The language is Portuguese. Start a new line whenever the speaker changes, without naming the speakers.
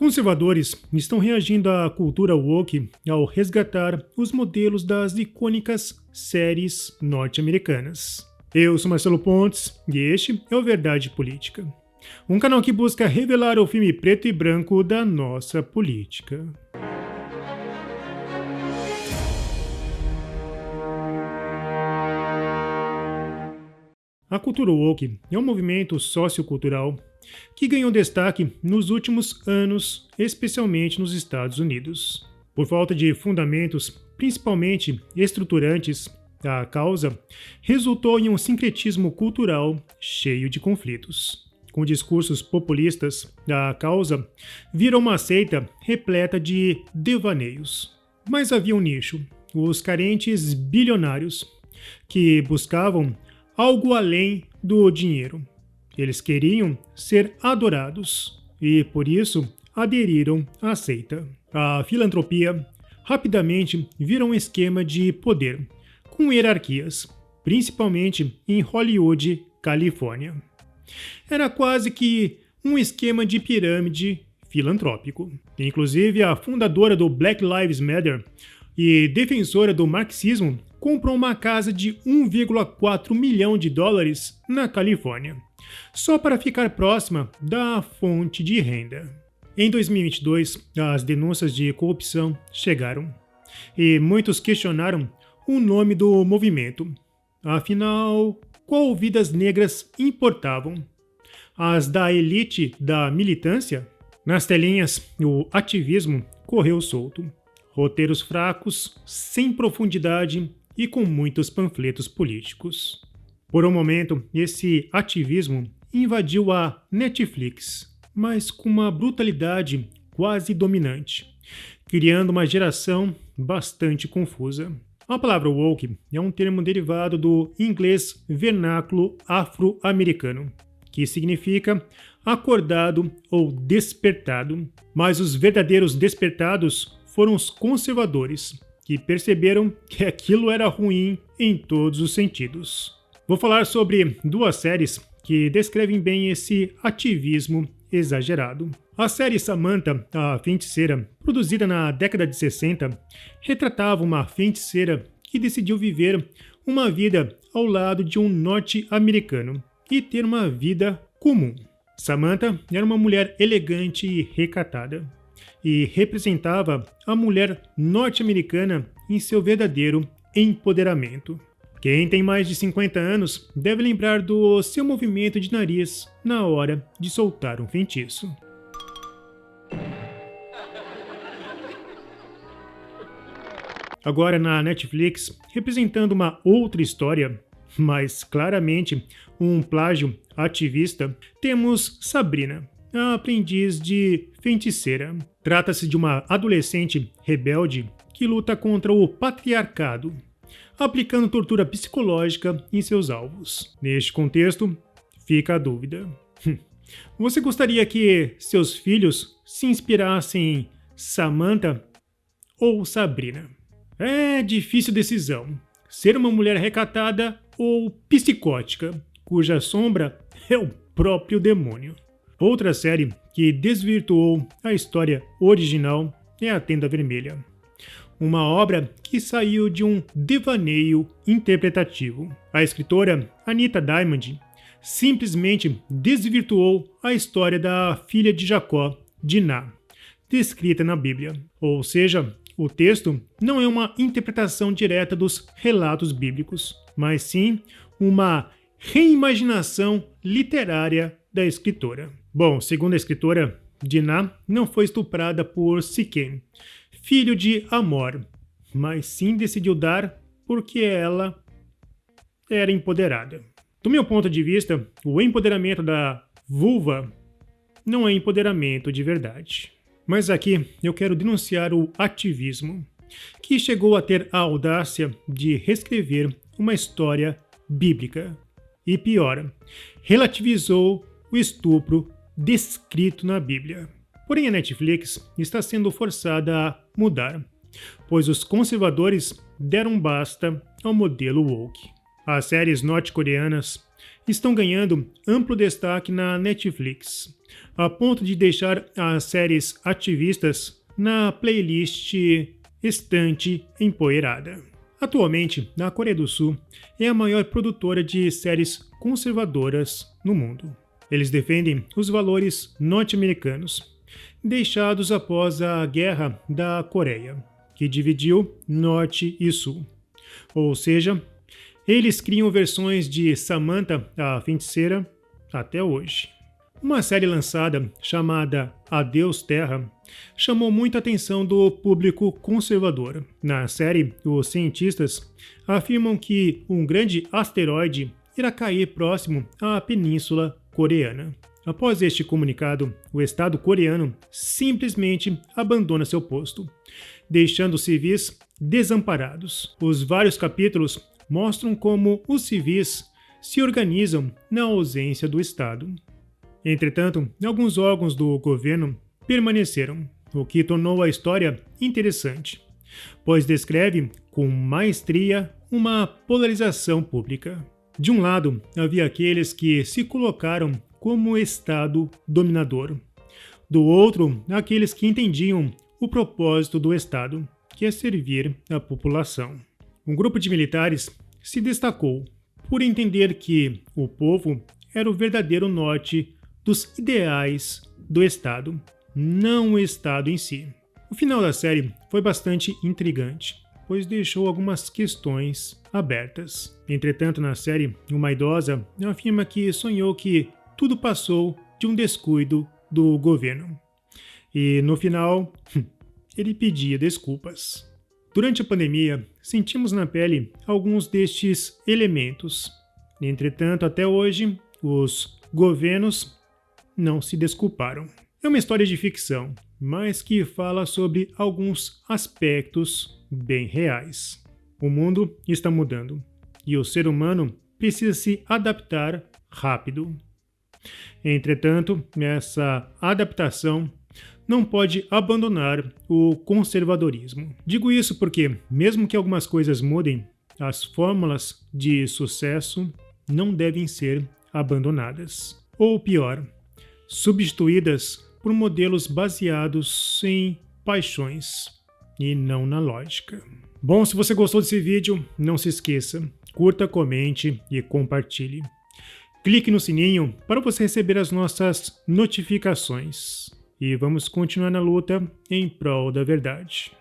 Conservadores estão reagindo à cultura woke ao resgatar os modelos das icônicas séries norte-americanas. Eu sou Marcelo Pontes e este é o Verdade Política, um canal que busca revelar o filme preto e branco da nossa política. A cultura woke é um movimento sociocultural que ganhou destaque nos últimos anos, especialmente nos Estados Unidos. Por falta de fundamentos, principalmente estruturantes, a causa resultou em um sincretismo cultural cheio de conflitos. Com discursos populistas, a causa vira uma seita repleta de devaneios. Mas havia um nicho, os carentes bilionários, que buscavam algo além do dinheiro. Eles queriam ser adorados e, por isso, aderiram à seita. A filantropia rapidamente vira um esquema de poder, com hierarquias, principalmente em Hollywood, Califórnia. Era quase que um esquema de pirâmide filantrópico. Inclusive, a fundadora do Black Lives Matter e defensora do marxismo comprou uma casa de 1,4 milhão de dólares na Califórnia, só para ficar próxima da fonte de renda. Em 2022, as denúncias de corrupção chegaram e muitos questionaram o nome do movimento. Afinal, qual vidas negras importavam? As da elite da militância? Nas telinhas, o ativismo correu solto. Roteiros fracos, sem profundidade e com muitos panfletos políticos. Por um momento, esse ativismo invadiu a Netflix, mas com uma brutalidade quase dominante, criando uma geração bastante confusa. A palavra woke é um termo derivado do inglês vernáculo afro-americano, que significa acordado ou despertado, mas os verdadeiros despertados foram os conservadores, que perceberam que aquilo era ruim em todos os sentidos. Vou falar sobre duas séries que descrevem bem esse ativismo exagerado. A série Samantha, a Feiticeira, produzida na década de 60, retratava uma feiticeira que decidiu viver uma vida ao lado de um norte-americano e ter uma vida comum. Samantha era uma mulher elegante e recatada, e representava a mulher norte-americana em seu verdadeiro empoderamento. Quem tem mais de 50 anos deve lembrar do seu movimento de nariz na hora de soltar um feitiço. Agora na Netflix, representando uma outra história, mas claramente um plágio ativista, temos Sabrina, a aprendiz de feiticeira. Trata-se de uma adolescente rebelde que luta contra o patriarcado, aplicando tortura psicológica em seus alvos. Neste contexto, fica a dúvida. Você gostaria que seus filhos se inspirassem em Samantha ou Sabrina? É difícil decisão. Ser uma mulher recatada ou psicótica, cuja sombra é o próprio demônio. Outra série que desvirtuou a história original é A Tenda Vermelha, uma obra que saiu de um devaneio interpretativo. A escritora Anita Diamond simplesmente desvirtuou a história da filha de Jacó, Diná, descrita na Bíblia. Ou seja, o texto não é uma interpretação direta dos relatos bíblicos, mas sim uma reimaginação literária da escritora. Bom, segundo a escritora, Diná não foi estuprada por Siquém, filho de Amor, mas sim decidiu dar porque ela era empoderada. Do meu ponto de vista, o empoderamento da vulva não é empoderamento de verdade. Mas aqui eu quero denunciar o ativismo, que chegou a ter a audácia de reescrever uma história bíblica. E pior, relativizou o estupro descrito na Bíblia. Porém, a Netflix está sendo forçada a mudar, pois os conservadores deram basta ao modelo woke. As séries norte-coreanas estão ganhando amplo destaque na Netflix, a ponto de deixar as séries ativistas na playlist estante empoeirada. Atualmente, a Coreia do Sul é a maior produtora de séries conservadoras no mundo. Eles defendem os valores norte-americanos, deixados após a Guerra da Coreia, que dividiu Norte e Sul. Ou seja, eles criam versões de Samantha, a Feiticeira, até hoje. Uma série lançada chamada Adeus Terra chamou muita atenção do público conservador. Na série, os cientistas afirmam que um grande asteroide irá cair próximo à Península Coreana. Após este comunicado, o Estado coreano simplesmente abandona seu posto, deixando os civis desamparados. Os vários capítulos mostram como os civis se organizam na ausência do Estado. Entretanto, alguns órgãos do governo permaneceram, o que tornou a história interessante, pois descreve com maestria uma polarização pública. De um lado, havia aqueles que se colocaram como Estado dominador. Do outro, aqueles que entendiam o propósito do Estado, que é servir a população. Um grupo de militares se destacou por entender que o povo era o verdadeiro norte dos ideais do Estado, não o Estado em si. O final da série foi bastante intrigante, pois deixou algumas questões abertas. Entretanto, na série, uma idosa afirma que sonhou que tudo passou de um descuido do governo. E no final, ele pedia desculpas. Durante a pandemia, sentimos na pele alguns destes elementos. Entretanto, até hoje, os governos não se desculparam. É uma história de ficção, mas que fala sobre alguns aspectos bem reais. O mundo está mudando e o ser humano precisa se adaptar rápido. Entretanto, essa adaptação não pode abandonar o conservadorismo. Digo isso porque, mesmo que algumas coisas mudem, as fórmulas de sucesso não devem ser abandonadas. Ou pior, substituídas por modelos baseados em paixões e não na lógica. Bom, se você gostou desse vídeo, não se esqueça, curta, comente e compartilhe. Clique no sininho para você receber as nossas notificações. E vamos continuar na luta em prol da verdade.